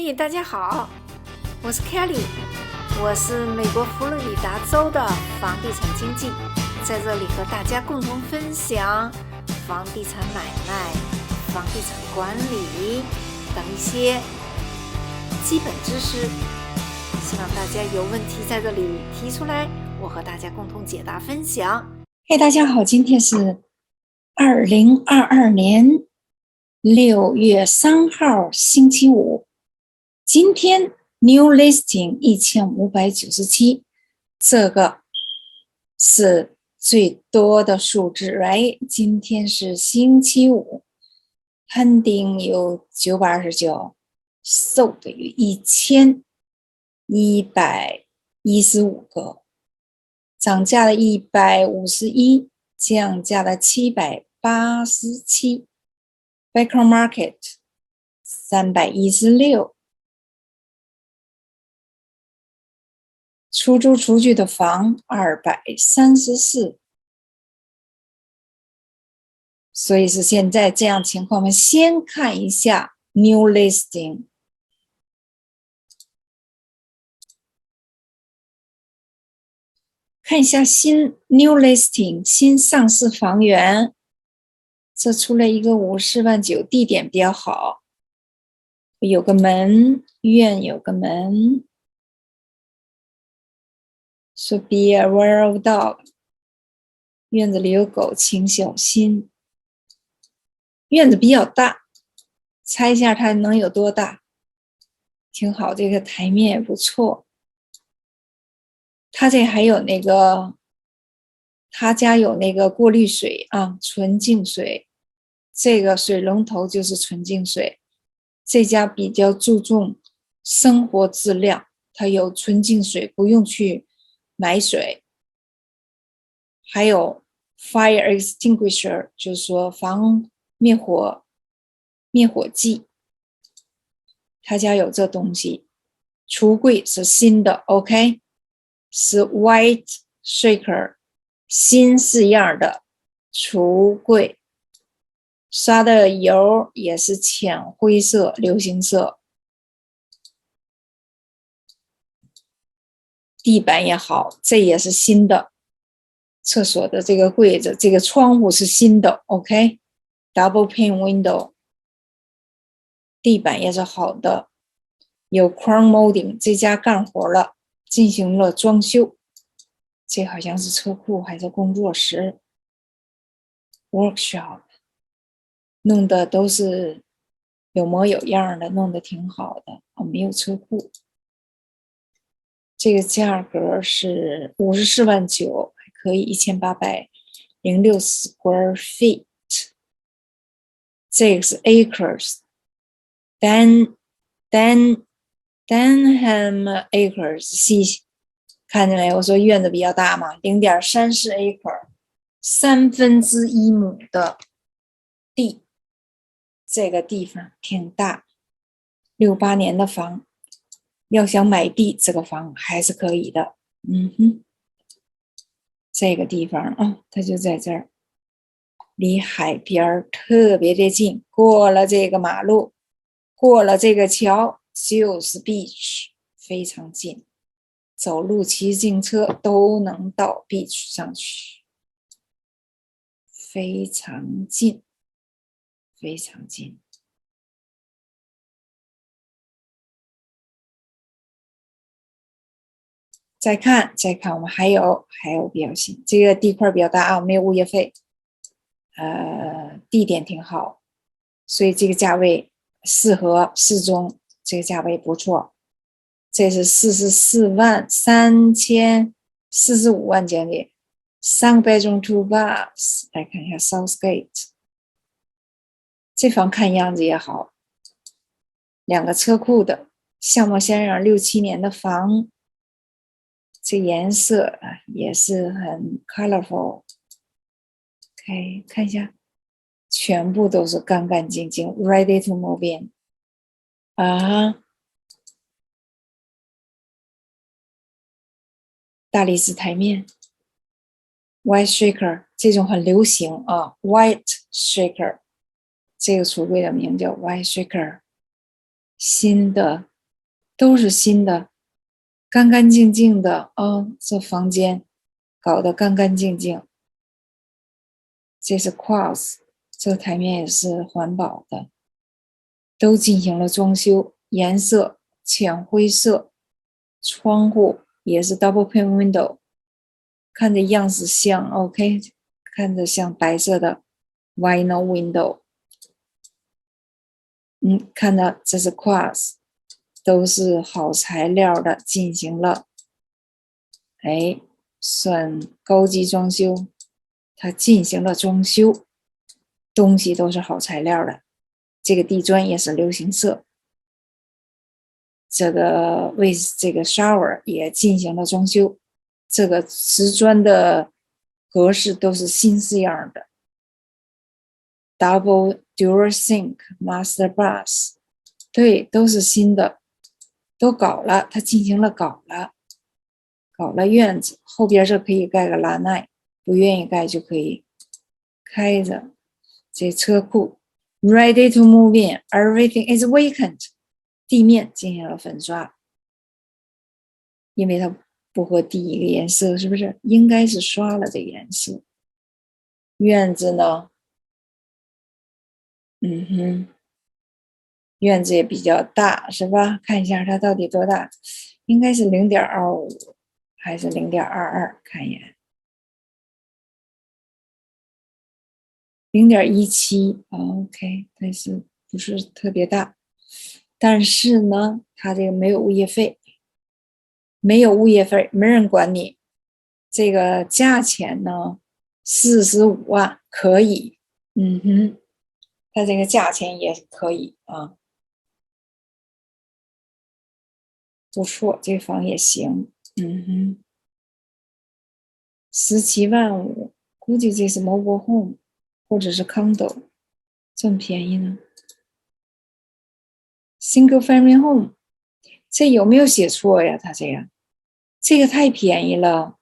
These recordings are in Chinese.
嘿，大家好，我是 Kelly， 我是美国佛罗里达州的房地产经纪，在这里和大家共同分享房地产买卖、房地产管理等一些基本知识，希望大家有问题在这里提出来，我和大家共同解答分享。嘿，大家好，今天是2022年6月3号星期五。今天 new listing 1597，这个是最多的数字 ，right？ 今天是星期五 ，pending 有929， sold 有1115个。涨价了151，降价了787。Background market 316，出租出去的房234，所以是现在这样情况。我们先看一下 new listing。看一下新 new listing 新上市房源，这出了一个54.9万，地点比较好，有个门，院有个门，说 be aware of dog， 院子里有狗，请小心。院子比较大，猜一下它能有多大？挺好，这个台面也不错。他这还有那个，他家有那个过滤水啊，纯净水，这个水龙头就是纯净水。这家比较注重生活质量，它有纯净水，不用去买水。还有 fire extinguisher， 就是说防灭火剂，他家有这东西。橱柜是新的 ，OK。是 white shaker， 新式样的橱柜，刷的油也是浅灰色，流行色。地板也好，这也是新的。厕所的这个柜子，这个窗户是新的 ，OK。double pane window， 地板也是好的，有 crown molding， 这家干活了。进行了装修，这好像是车库还是工作室 workshop， 弄的都是有模有样的，弄得挺好的。没有车库。这个价格是54.9万，还可以，1806 square feet。这个是 acres， Denham Acres， 看见没？我说院子比较大嘛， 0.34 acre， 1/3亩的地，这个地方挺大。68年的房，要想买地，这个房还是可以的。这个地方啊，它就在这儿，离海边特别的近，过了这个马路，过了这个桥就是 beach， 非常近，走路骑自行车都能到 beach 上去，非常近，非常近。再看，我们还有比较新，这个地块比较大啊，没有物业费，地点挺好，所以这个价位适合适中，这个价位不错。这是44.345万将近，3 bedroom 2 baths。来看一下 Southgate， 这房看样子也好，2个车库的，项目先生67年的房，这颜色也是很 colorful。OK， 看一下，全部都是干干净净 ，ready to move in。大理石台面 ，white shaker 这种很流行啊 ，white shaker 这个橱柜的名叫 white shaker， 新的都是新的，干干净净的啊，这房间搞得干干净净。这是 quartz， 这个台面也是环保的，都进行了装修，颜色浅灰色，窗户也是 double pane window， 看着样子像 OK， 看着像白色的 vinyl window。看到这是 quartz， 都是好材料的，进行了算高级装修，它进行了装修，东西都是好材料的。这个地砖也是流行色，这个为这个 shower 也进行了装修，这个瓷砖的格式都是新式样的 ，double dual sink master bath， 对，都是新的，都搞了，它进行了搞了院子，后边这可以盖个拉奈，不愿意盖就可以开着。这车库 ready to move in， everything is vacant， 地面进行了粉刷，因为它不和第一个颜色，是不是应该是刷了这个颜色。院子呢院子也比较大，是吧？看一下它到底多大，应该是 0.25 还是 0.22， 看一眼0.17 OK， 但是不是特别大，但是呢它这个没有物业费，没人管你，这个价钱呢45万可以，它这个价钱也可以啊，不错，这房也行，17.5万，估计这是 mobile home 或者是 condo， 这么便宜呢 ？Single family home， 这有没有写错呀？它这个太便宜了。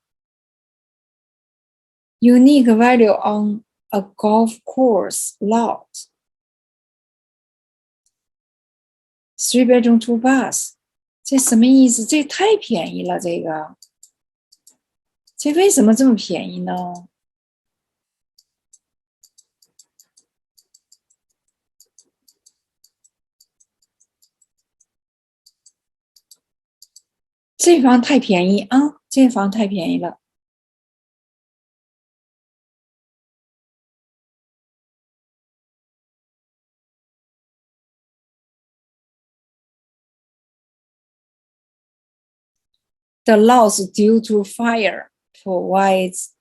Unique value on a golf course lot， 3 bedroom 2 bath， 这什么意思？这太便宜了，这为什么这么便宜呢？这房太便宜啊！这房太便宜了。The loss due to fire provides，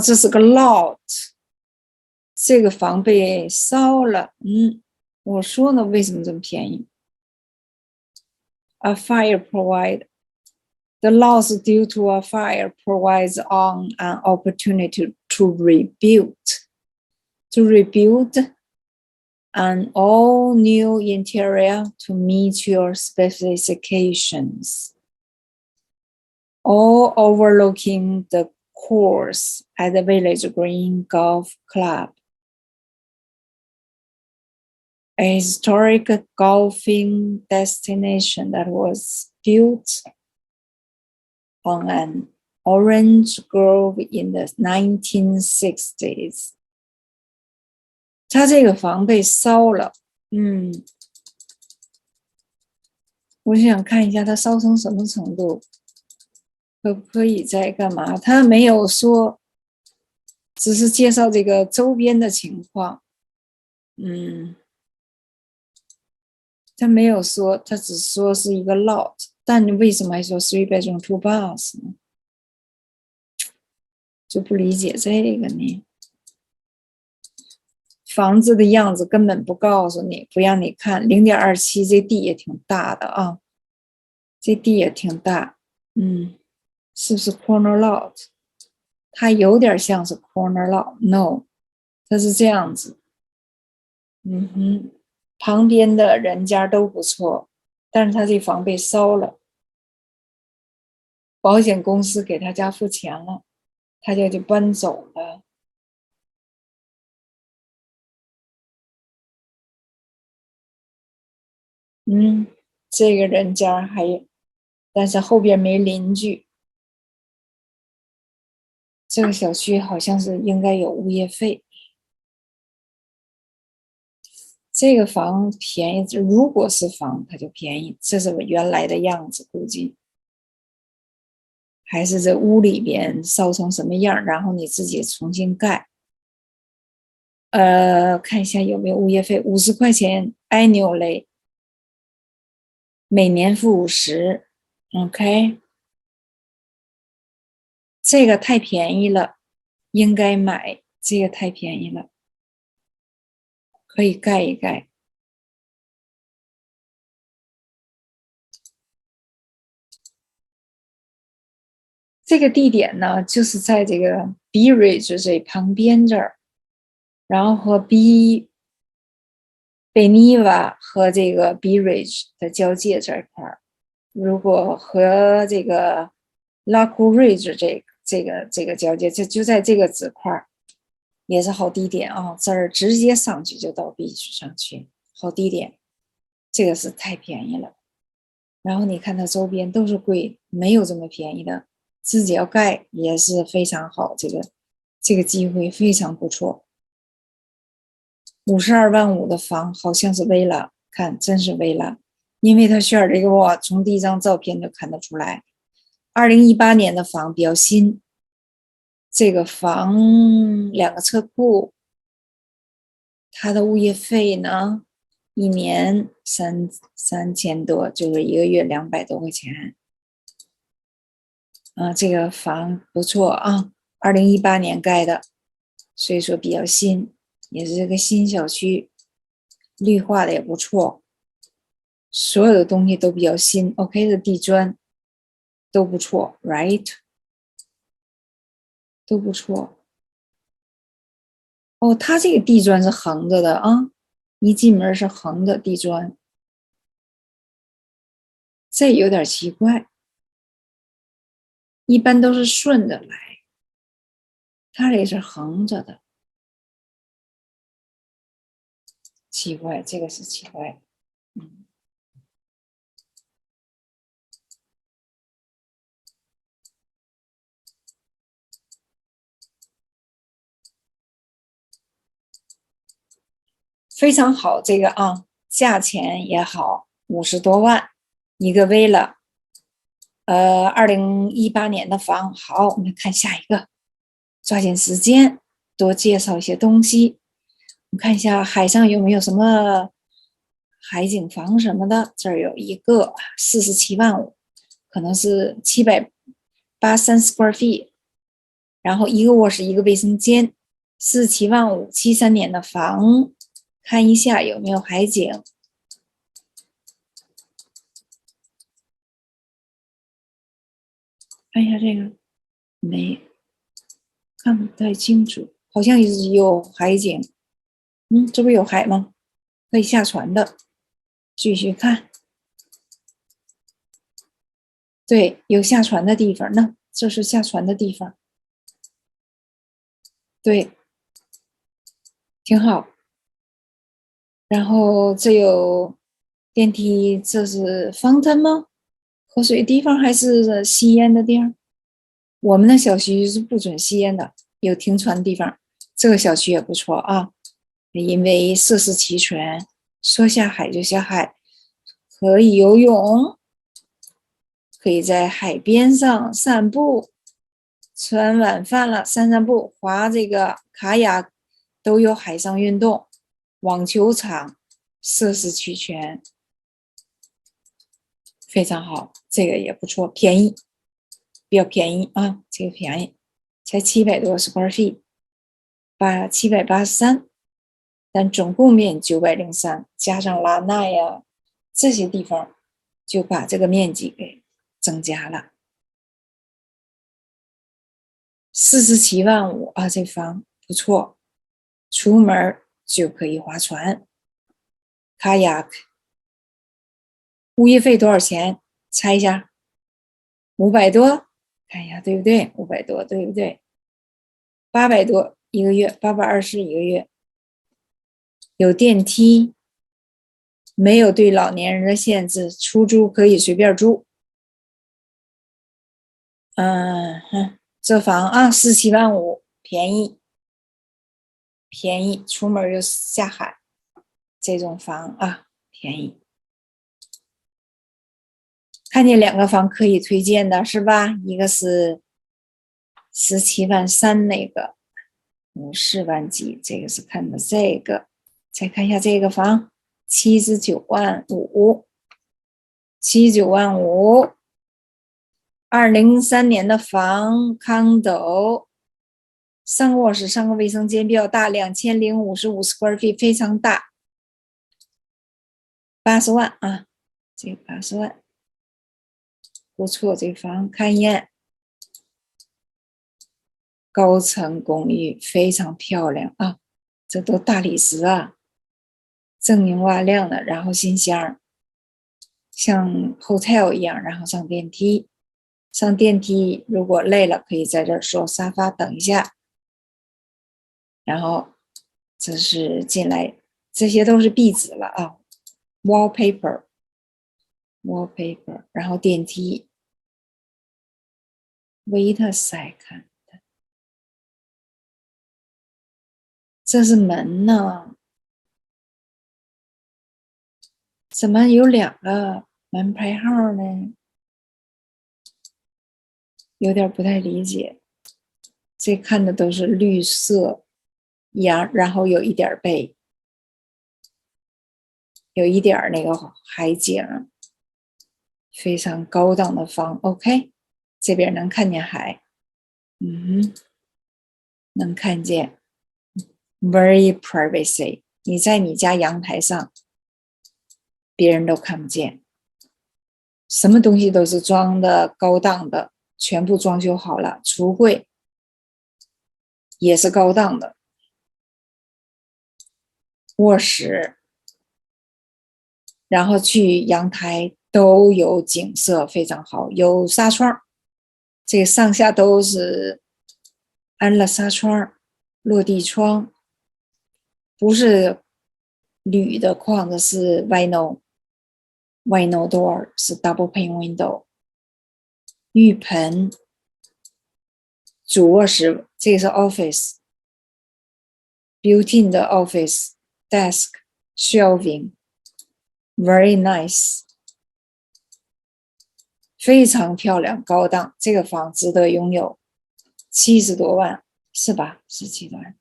这是个 lot， 这个房被烧了。我说呢，为什么这么便宜 ？A fire provides。The loss due to a fire provides an opportunity to rebuild an all-new interior to meet your specifications, all overlooking the course at the Village Green Golf Club, a historic golfing destination that was built on an orange grove in the 1960s。 他这个房被烧了，我想看一下他烧成什么程度，可不可以再干嘛？他没有说，只是介绍这个周边的情况，他没有说，他只说是一个 lot， 但你为什么还说3 bedroom 2 bath 呢？就不理解这个呢。房子的样子根本不告诉你，不让你看。0.27， 这地也挺大的啊，这地也挺大，是不是 corner lot？ 它有点像是 corner lot，no， 它是这样子，旁边的人家都不错，但是他这房被烧了，保险公司给他家付钱了，他就搬走了。这个人家还，但是后边没邻居。这个小区好像是应该有物业费。这个房便宜，如果是房它就便宜，这是我原来的样子，估计还是这屋里边烧成什么样，然后你自己重新盖。看一下有没有物业费，50块钱 annually， 每年付50。OK， 这个太便宜了，应该买，这个太便宜了，可以盖一盖。这个地点呢，就是在这个 B Ridge 这旁边这儿，然后和 Beneva 和这个 B Ridge 的交界这一块儿。如果和这个 Lock Ridge 这个交界，就在这个子块儿，也是好地点啊！这儿直接上去就到 beach 上去，好地点。这个是太便宜了。然后你看它周边都是贵，没有这么便宜的。自己要盖也是非常好，这个机会非常不错。52.5万的房好像是微了，看真是微了，因为它选这个哇，从第一张照片就看得出来。2018年的房比较新，这个房2个车库，它的物业费呢，一年3000多，就是一个月200多块钱。这个房不错啊，2018年盖的，所以说比较新，也是这个新小区，绿化的也不错，所有的东西都比较新。OK 的地砖都不错 ，right， 都不错。哦，它这个地砖是横着的啊，一进门是横的地砖，这有点奇怪，一般都是顺着来，它这是横着的，奇怪，这个是奇怪。非常好，这个啊，价钱也好，50多万一个 villa， 2018年的房。好，我们看下一个，抓紧时间多介绍一些东西。我们看一下海上有没有什么海景房什么的。这儿有一个47.5万，可能是783 square feet， 然后一个卧室一个卫生间，47.5万，73年的房。看一下有没有海景，看一下这个没看不太清楚，好像有海景。这不有海吗？可以下船的。继续看，对，有下船的地方呢，这是下船的地方，对，挺好。然后这有电梯，这是 fountain 吗？喝水地方还是吸烟的地方？我们的小区是不准吸烟的，有停船地方。这个小区也不错啊，因为设施齐全，说下海就下海，可以游泳，可以在海边上散步，吃完晚饭了散步，划这个卡雅，都有海上运动，网球场，设施齐全，非常好，这个也不错，便宜，比较便宜啊，这个便宜，才700多 square feet， 783，但总共面903，加上拉奈呀这些地方，就把这个面积给增加了。47.5万啊，这房不错，出门就可以划船 kayak。 物业费多少钱？猜一下，500多，看一下对不对？500多对不对？800多一个月，820一个月，有电梯，没有对老年人的限制，出租可以随便住。这房啊，17万5，便宜，便宜，出门就下海，这种房啊，便宜。看见2个房可以推荐的是吧？一个是17万3那个，54万几，这个是看的这个。再看一下这个房，79万5，79万5。2003年的房，condo，3个卧室，3个卫生间，比较大，2055 square feet，非常大，80万啊，这个80万，不错，这房看一眼，高层公寓非常漂亮啊，这都大理石啊，锃明瓦亮的，然后信箱，像 hotel 一样，然后上电梯。上电梯如果累了，可以在这儿坐沙发等一下。然后这是进来，这些都是壁纸了啊 ，wallpaper， 然后电梯 ，wait a second， 这是门呢，怎么有2个门牌号呢？有点不太理解。这看的都是绿色阳，然后有一点背，有一点那个海景，非常高档的房。OK， 这边能看见海，能看见 very privacy。你在你家阳台上，别人都看不见，什么东西都是装的高档的，全部装修好了，橱柜也是高档的，卧室，然后去阳台都有景色，非常好，有纱窗，这上下都是安了纱窗，落地窗，不是铝的框子，是 vinyl door， 是 double pane window。浴盆，主卧室，这个是 office， built-in 的 office desk shelving very nice， 非常漂亮高档，这个房值得拥有，70多万是吧？17多万，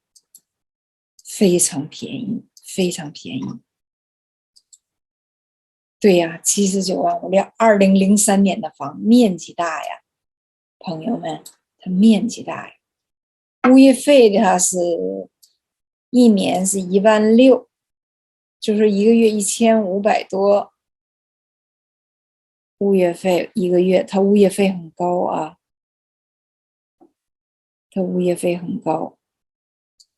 非常便宜，非常便宜。对呀，79万5， 2003年的房，面积大呀，朋友们，它面积大呀。物业费它是一年是1万6，就是一个月1500多。物业费一个月，它物业费很高啊，它物业费很高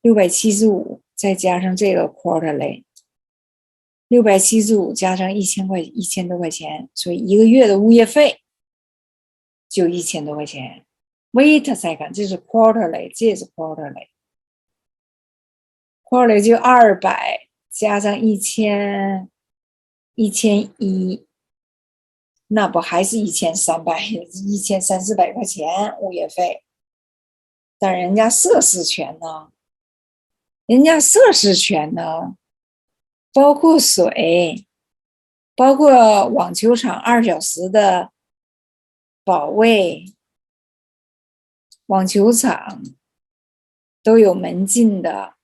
，675再加上这个 quarterly，675加上1000多块钱，所以一个月的物业费就1000多块钱。Wait a second， 这是 quarterly， 这是 quarterly 就200加上1000， 1100，那不还是1300、1400块钱物业费？但人家设施全呢，包括水，包括网球场2小时的保卫，网球场都有门禁的，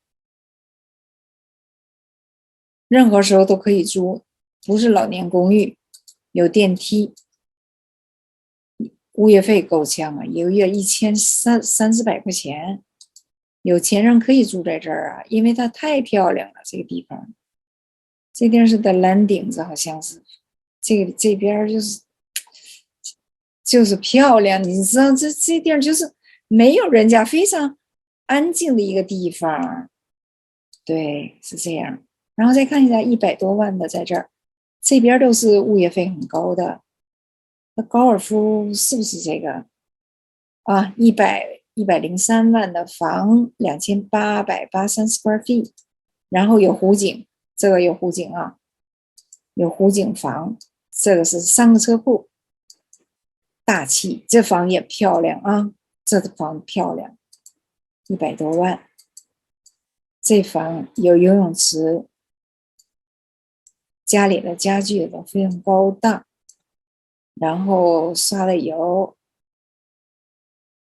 任何时候都可以租，不是老年公寓，有电梯，物业费够呛啊，一个月1300-1400块钱，有钱人可以住在这儿啊，因为它太漂亮了，这个地方。这地儿是 The Landings， 好像是，这边就是漂亮，你知道这地儿就是没有人家，非常安静的一个地方，对，是这样。然后再看一下100多万的在这儿，这边都是物业费很高的。那高尔夫是不是这个啊？103万的房，2883 square feet， 然后有湖景，这个有湖景啊。有湖景房，这个是3个车库，大气，这房也漂亮啊，这房漂亮，100多万。这房有游泳池，家里的家具都非常高档，然后刷了油，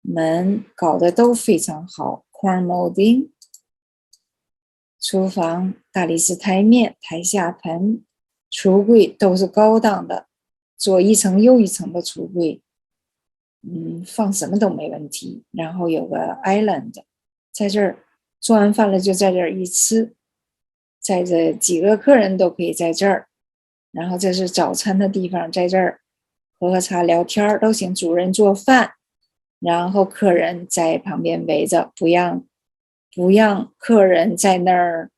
门搞得都非常好 ，crown molding。厨房大理石台面、台下盆、橱柜都是高档的，左一层右一层的橱柜，放什么都没问题。然后有个 island， 在这儿做完饭了就在这儿一吃，在这几个客人都可以在这儿。然后这是早餐的地方，在这儿喝喝茶聊天都行。主人做饭，然后客人在旁边围着，不让客人在那儿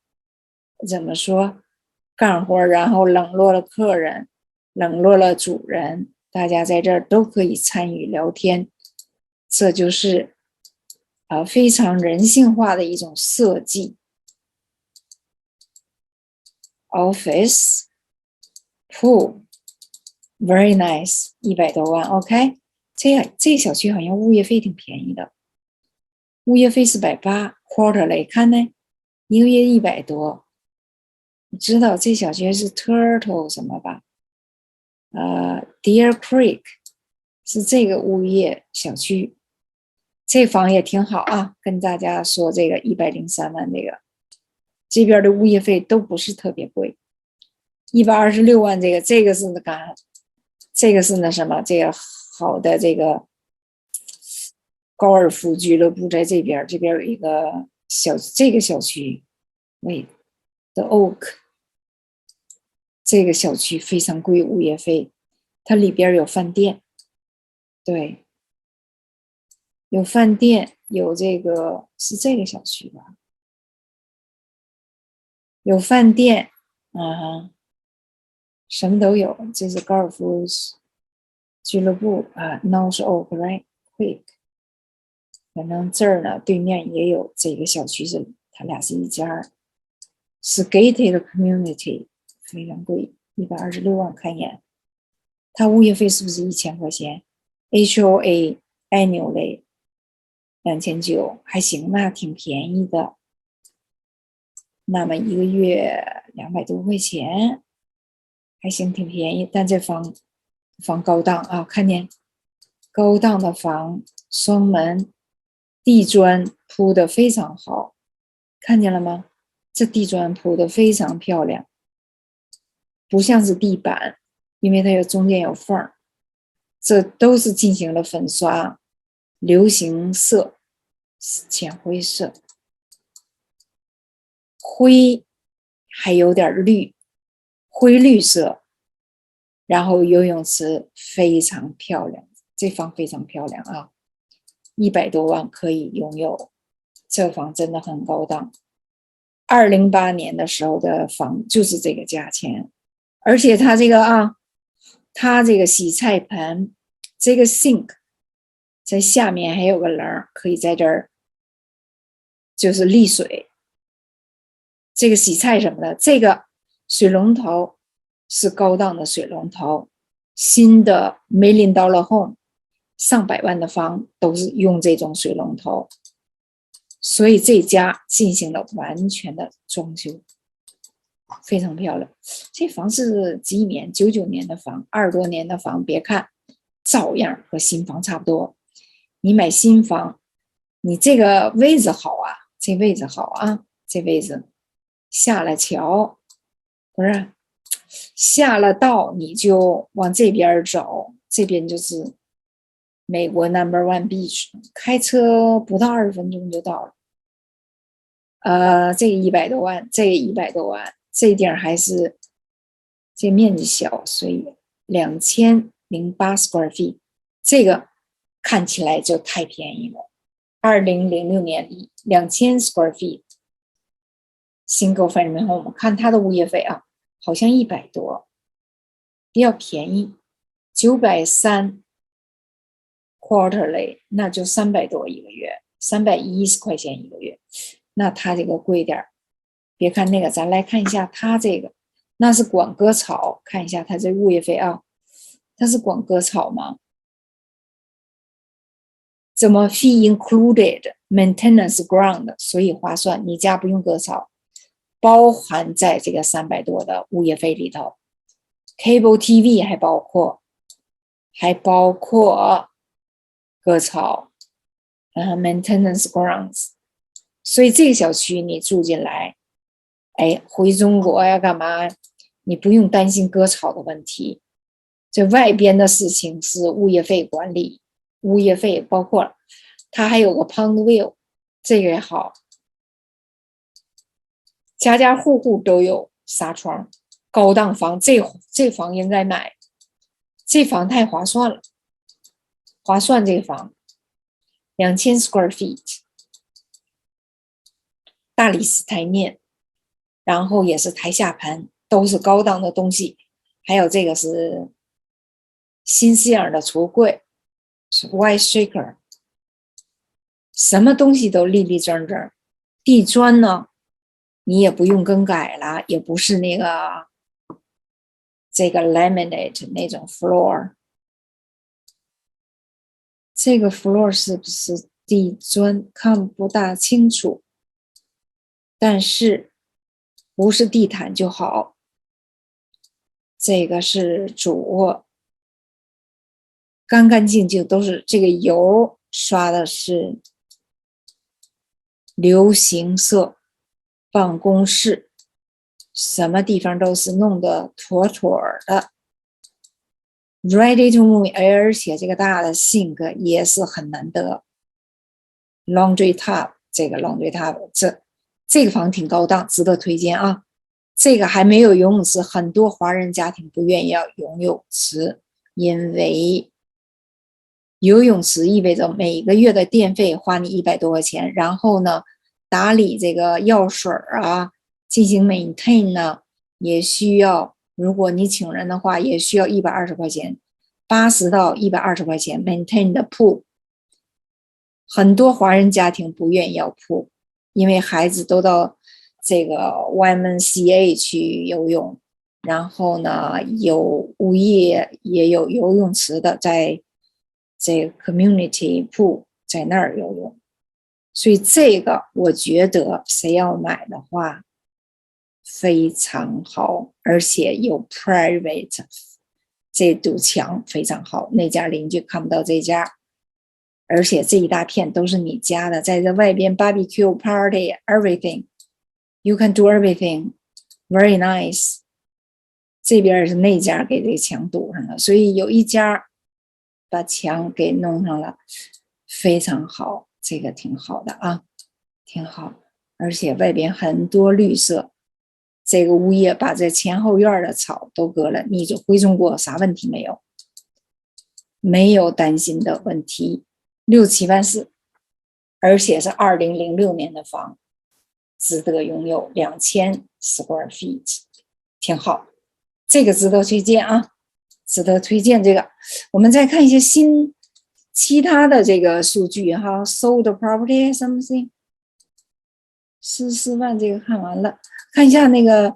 怎么说干活，然后冷落了客人，冷落了主人。大家在这儿都可以参与聊天，这就是非常人性化的一种设计。Office pool very nice， 100多万 OK。 这小区好像物业费挺便宜的，物业费是180 quarterly， 看呢一个月100多。你知道这小区是 Turtle 什么吧Deer Creek 是这个物业小区。这房也挺好啊，跟大家说这个103万，这边的物业费都不是特别贵。126万这个是这个是那什么，这个好的这个高尔夫俱乐部在这边，这边有一个这个小区The Oak， 这个小区非常贵物业费，它里边有饭店，对，有饭店，有这个是这个小区吧，有饭店，什么都有。这是高尔夫俱乐部North Oak Creek， 反正这儿呢对面也有这个小区，它俩是一家，是 gated community， 非常贵，126万看一眼。它物业费是不是1000块钱 ？HOA annually 2900，还行吧，挺便宜的。那么一个月200多块钱，还行，挺便宜。但这房高档啊，看见高档的房，双门，地砖铺的非常好，看见了吗？这地砖铺的非常漂亮，不像是地板，因为它有中间有缝，这都是进行了粉刷，流行色，浅灰色，灰还有点绿，灰绿色。然后游泳池非常漂亮，这房非常漂亮啊，100多万可以拥有，这房真的很高档。2008年的时候的房就是这个价钱，而且它这个它这个洗菜盆，这个 sink 在下面还有个棱，可以在这儿就是沥水，这个洗菜什么的。这个水龙头是高档的水龙头，新的million dollar home， 上百万的房都是用这种水龙头，所以这家进行了完全的装修，非常漂亮。这房是几年？99年的房，20多年的房，别看照样和新房差不多。你买新房，你这个位置好啊，这位置好啊，这位置下了桥，不是下了道你就往这边走，这边就是美国 No.1 Beach， 开车不到20分钟就到了。这个100多万，这个100多万，这地儿还是这面积小，所以2008 square feet， 这个看起来就太便宜了。2006年2000 square feet single family home， 看它的物业费啊，好像100多，比较便宜，930 quarterly， 那就300多一个月，310块钱一个月。那它这个贵点，别看那个，咱来看一下它这个，那是广歌草，看一下它这物业费啊，它是广歌草吗？怎么 fee included maintenance ground， 所以划算，你家不用割草，包含在这个300多的物业费里头。Cable TV 还包括割草maintenance grounds， 所以这个小区你住进来，哎，回中国呀干嘛？你不用担心割草的问题。这外边的事情是物业费管理，物业费包括它还有个 Pond View， 这个也好，家家户户都有纱窗，高档房，这房应该买，这房太划算了，划算这个房，2000 square feet， 大理石台面，然后也是台下盘，都是高档的东西，还有这个是新式样的橱柜，是 white shaker， 什么东西都立立正正，地砖呢你也不用更改了，也不是那个这个 laminate 那种 floor， 这个 floor 是不是地砖看不大清楚，但是不是地毯就好。这个是主卧，干干净净，都是这个油刷的是流行色，办公室什么地方都是弄得妥妥的 ，ready to move， 而且这个大的 sink 也是很难得 ，laundry tub， 这个 laundry tub， 这个房挺高档，值得推荐啊。这个还没有游泳池，很多华人家庭不愿意要游泳池，因为游泳池意味着每个月的电费花你100多块钱，然后呢，打理这个药水啊，进行 maintain 呢，也需要，如果你请人的话，也需要120块钱，80到120块钱 maintain 的 pool。很多华人家庭不愿意要 pool， 因为孩子都到这个 YMCA 去游泳，然后呢，有物业也有游泳池的，在这个 community pool 在那儿游泳，所以这个我觉得谁要买的话非常好，而且有 private， 这堵墙非常好，那家邻居看不到这家，而且这一大片都是你家的，在这外边 barbecue party everything you can do everything very nice。 这边是那家给这个墙堵上了，所以有一家把墙给弄上了，非常好，这个挺好的啊，挺好，而且外边很多绿色，这个物业把这前后院的草都割了，你就回中国啥问题没有，没有担心的问题，6、7万4，而且是2006年的房，值得拥有2000 square feet， 挺好，这个值得推荐啊，值得推荐。这个我们再看一些其他的这个数据哈 ，sold property something 44万，这个看完了，看一下那个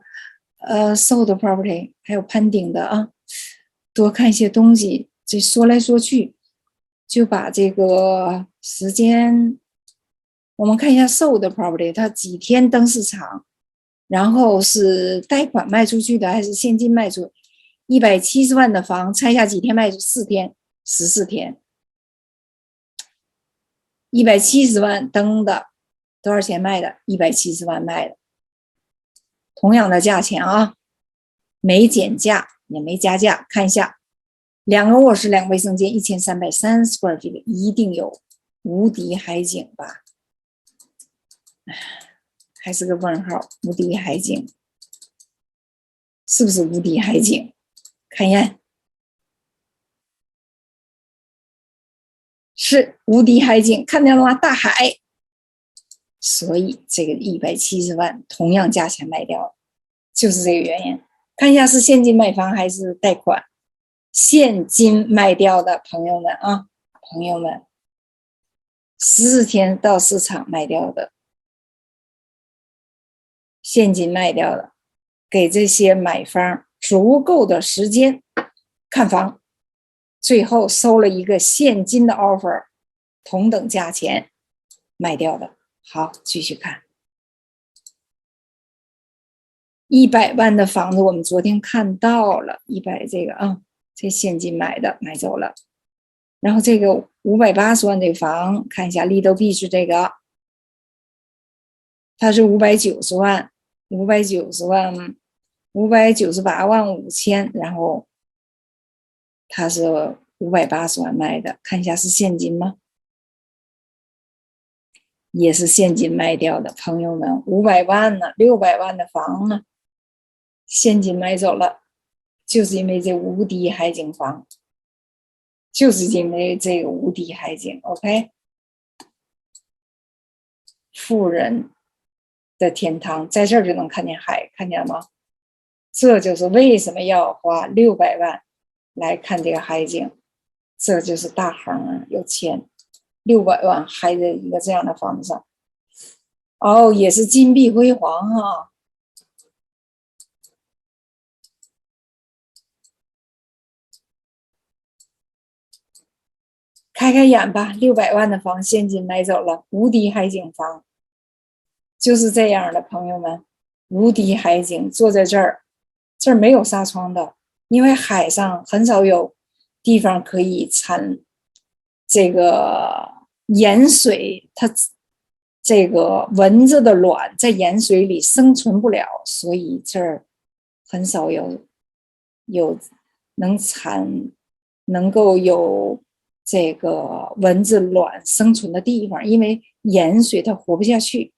sold property 还有pending的啊，多看一些东西。这说来说去就把这个时间，我们看一下 sold property 它几天登市场，然后是贷款卖出去的还是现金卖出，170万的房拆下几天卖出？4天，14天。170万登的，多少钱卖的？170万卖的，同样的价钱啊，没减价也没加价。看一下，2个卧室2卫生间1330 square feet， 一定有无敌海景吧？还是个问号，无敌海景是不是无敌海景？看一眼，是无敌海景，看见了吗？大海。所以这个170万同样价钱卖掉，就是这个原因。看一下是现金买房还是贷款？现金卖掉的朋友们啊，朋友们，14天到市场卖掉的，现金卖掉的，给这些买方足够的时间看房，最后收了一个现金的 offer， 同等价钱卖掉的。好，继续看100万的房子，我们昨天看到了100这个这现金买的买走了。然后这个580万这个房，看一下 Lido Beach 这个，它是590万，598万5千，然后它是580万卖的，看一下是现金吗？也是现金卖掉的，朋友们，500万呢，600万的房呢，现金买走了，就是因为这无敌海景房。就是因为这个无敌海景 ，OK， 富人的天堂，在这儿就能看见海，看见吗？这就是为什么要花600万来看这个海景，这就是大行啊，有钱，600万还在一个这样的房子上，也是金碧辉煌啊。开开眼吧，600万的房现金买走了，无敌海景房，就是这样的，朋友们，无敌海景，坐在这儿，这儿没有纱窗的，因为海上很少有地方可以产这个盐水，它这个蚊子的卵在盐水里生存不了，所以这儿很少有能够有这个蚊子卵生存的地方，因为盐水它活不下去。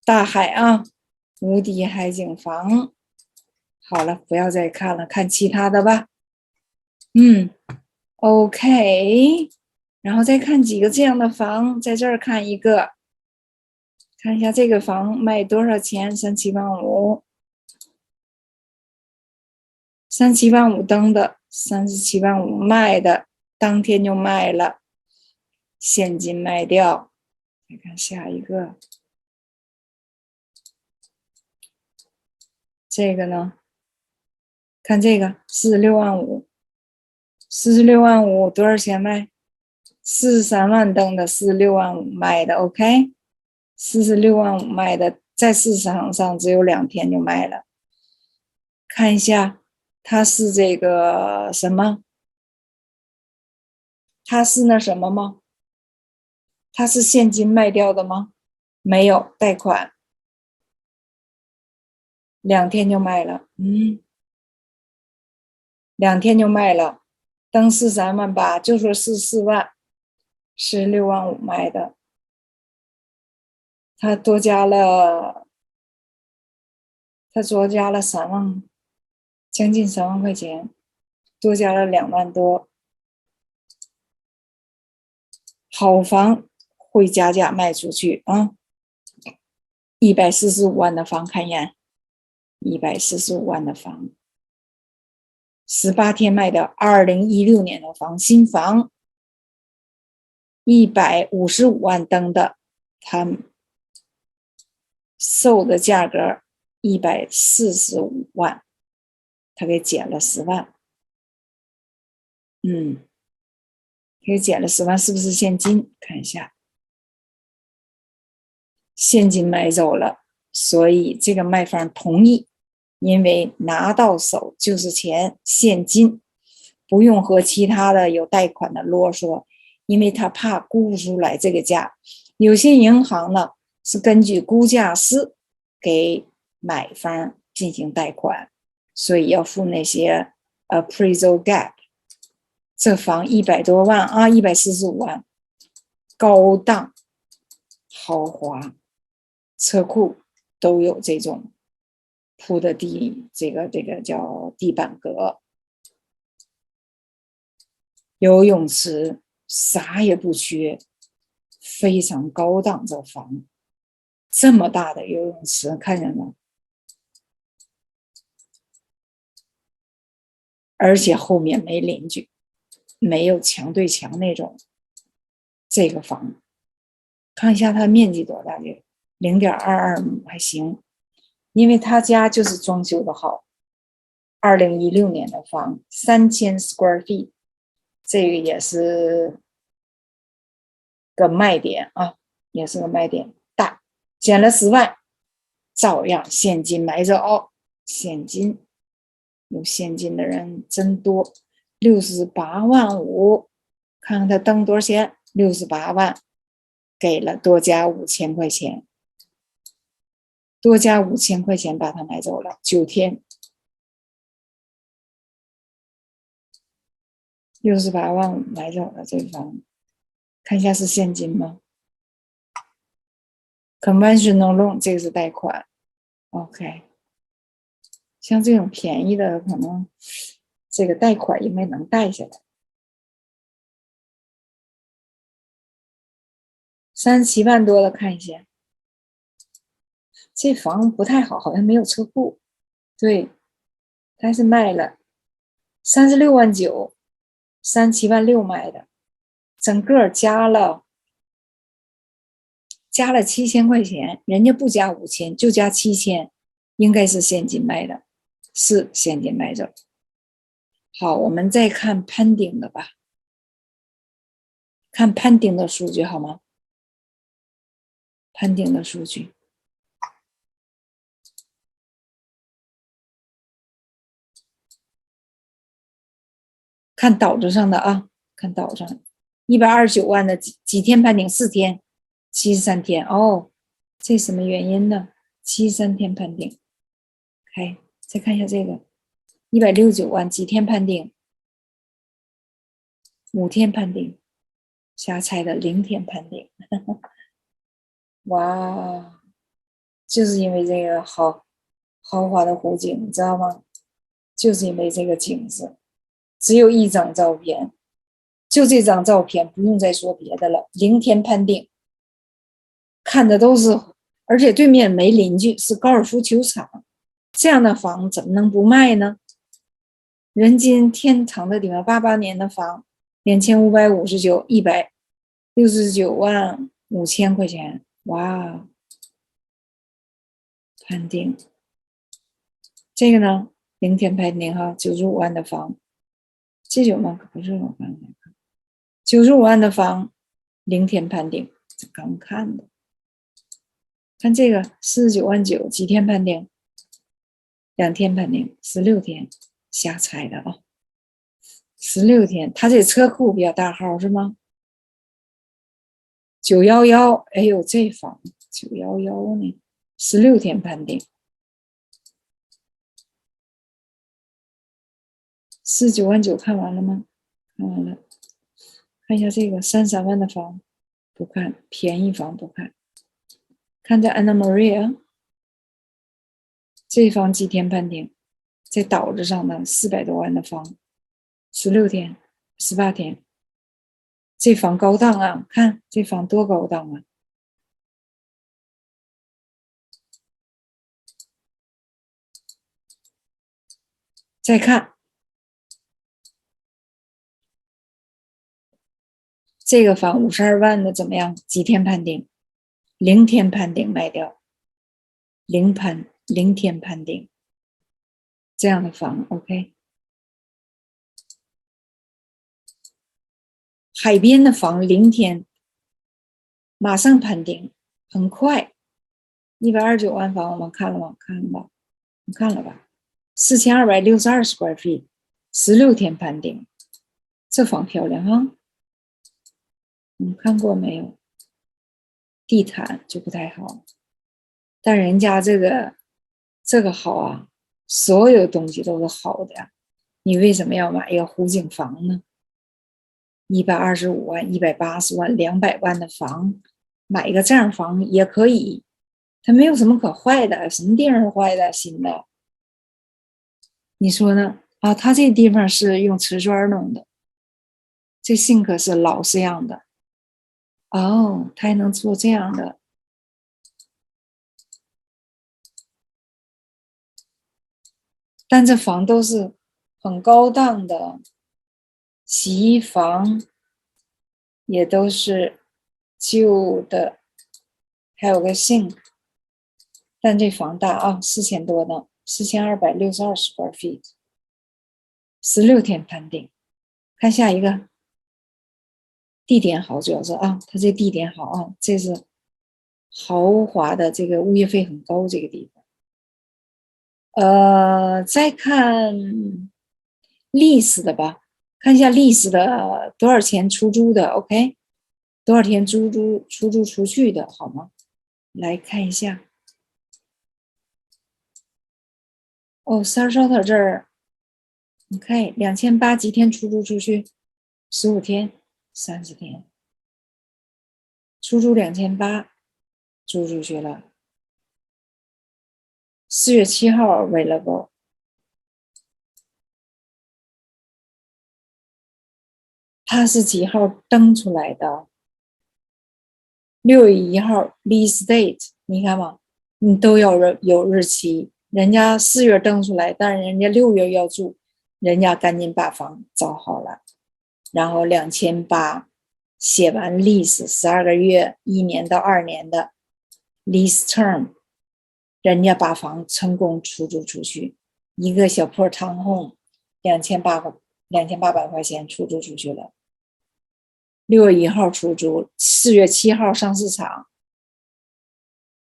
大海啊，无敌海景房。好了，不要再看了，看其他的吧。OK， 然后再看几个这样的房，在这儿看一个，看一下这个房卖多少钱，37万5。37万5登的，37万5卖的，当天就卖了，现金卖掉。再看下一个，这个呢？看这个46万5，46万5多少钱卖？43万登的46万5卖的 ，OK，46万5卖的，在市场上只有2天就卖了。看一下。它是这个什么？它是那什么吗？它是现金卖掉的吗？没有，贷款，2天就卖了。2天就卖了，登43万8，就说44万，16万5卖的。他多加了3万，将近3万块钱，多加了2万多。好房会加价卖出去啊！145万的房，看一眼，145万的房，18天卖的，2016年的房，新房，155万登的，他售的价格145万，他给减了10万，给减了10万，是不是现金？看一下，现金买走了，所以这个卖方同意，因为拿到手就是钱，现金，不用和其他的有贷款的啰嗦，因为他怕估不出来这个价。有些银行呢是根据估价师给买方进行贷款，所以要付那些appraisal gap。这房100多万啊，145万，高档豪华，车库都有这种铺的地，这个叫地板革，游泳池啥也不缺，非常高档。这房这么大的游泳池，看见吗？而且后面没邻居，没有墙对墙那种。这个房看一下它面积多大，0.22亩还行，因为他家就是装修的好。2016年的房，3000 square feet， 这个也是个卖点啊，也是个卖点。大，减了10万，照样现金买走。现金，有现金的人真多。68.5万，看看他登多少钱，68万，给了多加5000块钱，多加5000块钱把它买走了，9天。68.5万买走了这房，看一下是现金吗 ？Conventional loan 这个是贷款 ，OK。像这种便宜的，可能这个贷款应该能贷下来。37万多的看一下，这房不太好，好像没有车库。对，他是卖了36.9万，37.6万买的，整个加了7000块钱，人家不加5000，就加7000，应该是现金卖的，是现金买走。好，我们再看攀顶的吧，看攀顶的数据好吗？攀顶的数据，看岛子上的啊，看岛上129万的几天攀顶？4天，73天。哦，这什么原因呢？73天攀顶。OK，再看一下这个169万几天攀顶？5天攀顶，瞎猜的0天攀顶。哇，就是因为这个豪华的湖景，你知道吗？就是因为这个景色，只有一张照片，就这张照片，不用再说别的了。0天攀顶，看的都是，而且对面没邻居，是高尔夫球场，这样的房怎么能不卖呢？人间天堂的地方，88年的房，2559，169万5千块钱，哇！攀顶，这个呢，0天攀顶哈，95万的房，这有吗？不是我刚才看，95万的房，0天攀顶，这刚看的。看这个49.9万，几天攀顶？2天攀顶，16天，瞎猜的啊。16天，他这车库比较大号是吗？911，哎呦，这房911呢，16天攀顶，49.9万看完了吗？看完了，看一下这个33万的房，不看，便宜房不看。看这 Anna Maria， 这房几天攀顶？在岛子上的400多万的房，16天，18天。这房高档啊，看这房多高档啊！再看这个房52万的怎么样？几天攀顶？0天攀顶卖掉，0天攀顶，这样的房 OK。海边的房0天，马上攀顶，很快。129万房我们看了吗？看了吧？看了吧？4262 square feet，16天攀顶，这房漂亮哈。你看过没有？地毯就不太好，但人家这个好啊，所有东西都是好的呀。你为什么要买一个湖景房呢？125万、180万、200万的房，买一个这样房也可以，它没有什么可坏的，什么地方是坏的？新的，你说呢？啊，它这地方是用瓷砖弄的，这sink是老式样的。哦，它还能做这样的，但这房都是很高档的，洗衣房也都是旧的，还有个sink，但这房大啊，4000多呢，4262 square feet，16天盘顶。看下一个，地点好，主要是啊，它这地点好啊，这是豪华的，这个物业费很高这个地方。再看历史的吧，看一下历史的多少钱出租的 ，OK， 多少天出租出去的好吗？来看一下。哦 ，Sarasota 这儿，你看2800几天出租出去，15天、30天，出租2800，租出去了。4月7号 available。它是几号登出来的？6月1号 lease date， 你看嘛，你都要有日期。人家4月登出来，但是人家6月要住，人家赶紧把房找好了，然后2800写完 lease 12个月，1年到2年的 lease term， 人家把房成功出租出去，一个小破长home2800块钱出租出去了。6月1号出租，4月7号上市场，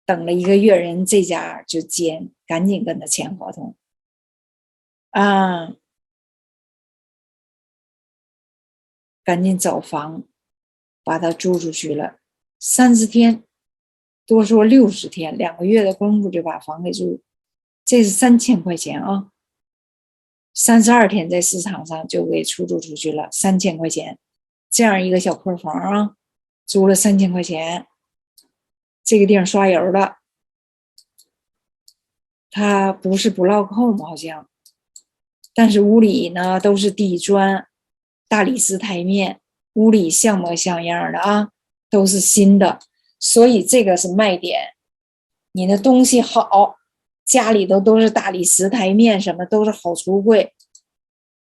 等了1个月，人这家就接，赶紧跟他签合同啊，赶紧找房，把它租出去了。30天，多说60天，2个月的功夫就把房给租，这是3000块钱啊。32天在市场上就给出租出去了，3000块钱。这样一个小破房啊，租了3000块钱，这个地方刷油了，它不是block home好像，但是屋里呢都是地砖，大理石台面，屋里像模像样的啊，都是新的，所以这个是卖点。你的东西好，家里都是大理石台面，什么都是好橱柜，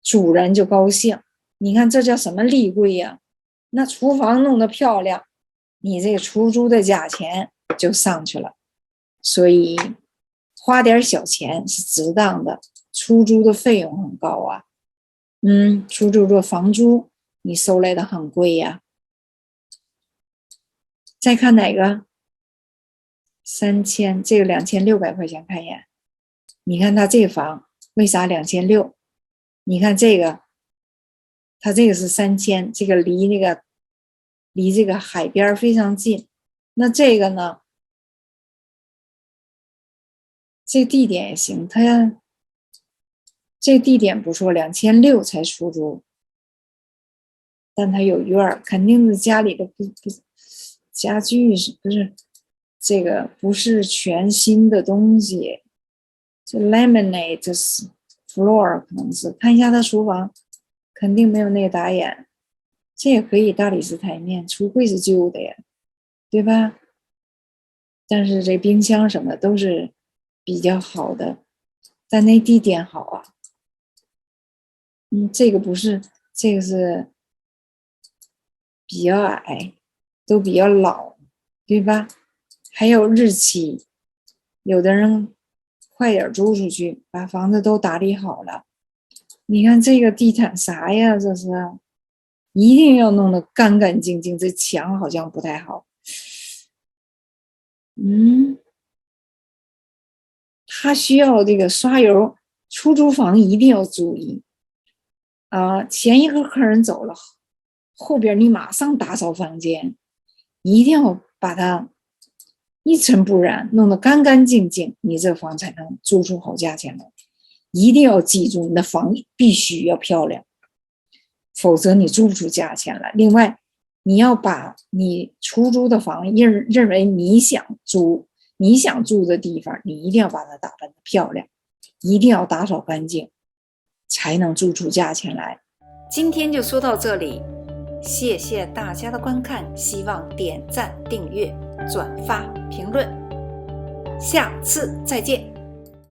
主人就高兴。你看这叫什么立柜呀？那厨房弄得漂亮，你这个出租的价钱就上去了。所以花点小钱是值当的，出租的费用很高啊。出租的房租你收来的很贵呀。再看哪个？3000，这个2600块钱，看一眼。你看他这个房为啥2600？你看这个。它这个是3000，这个离这个海边非常近。那这个呢？这地点也行，它这地点不错，2600才出租，但它有院，肯定是家里的不家具是不是这个不是全新的东西？这 laminate 这是 floor 可能是，看一下它厨房。肯定没有那个打眼，这也可以大理石台面，橱柜是旧的呀，对吧？但是这冰箱什么都是比较好的，但那地点好啊。这个不是，这个是比较矮，都比较老，对吧？还有日期，有的人快点租出去，把房子都打理好了。你看这个地毯啥呀？这是一定要弄得干干净净，这墙好像不太好。他需要这个刷油，出租房一定要注意啊！前一个客人走了，后边你马上打扫房间，一定要把它一尘不染，弄得干干净净，你这房才能租出好价钱来。一定要记住，你的房必须要漂亮，否则你租不出价钱来。另外，你要把你出租的房认为你想住的地方，你一定要把它打扮得漂亮，一定要打扫干净，才能租出价钱来。今天就说到这里，谢谢大家的观看，希望点赞、订阅、转发、评论，下次再见。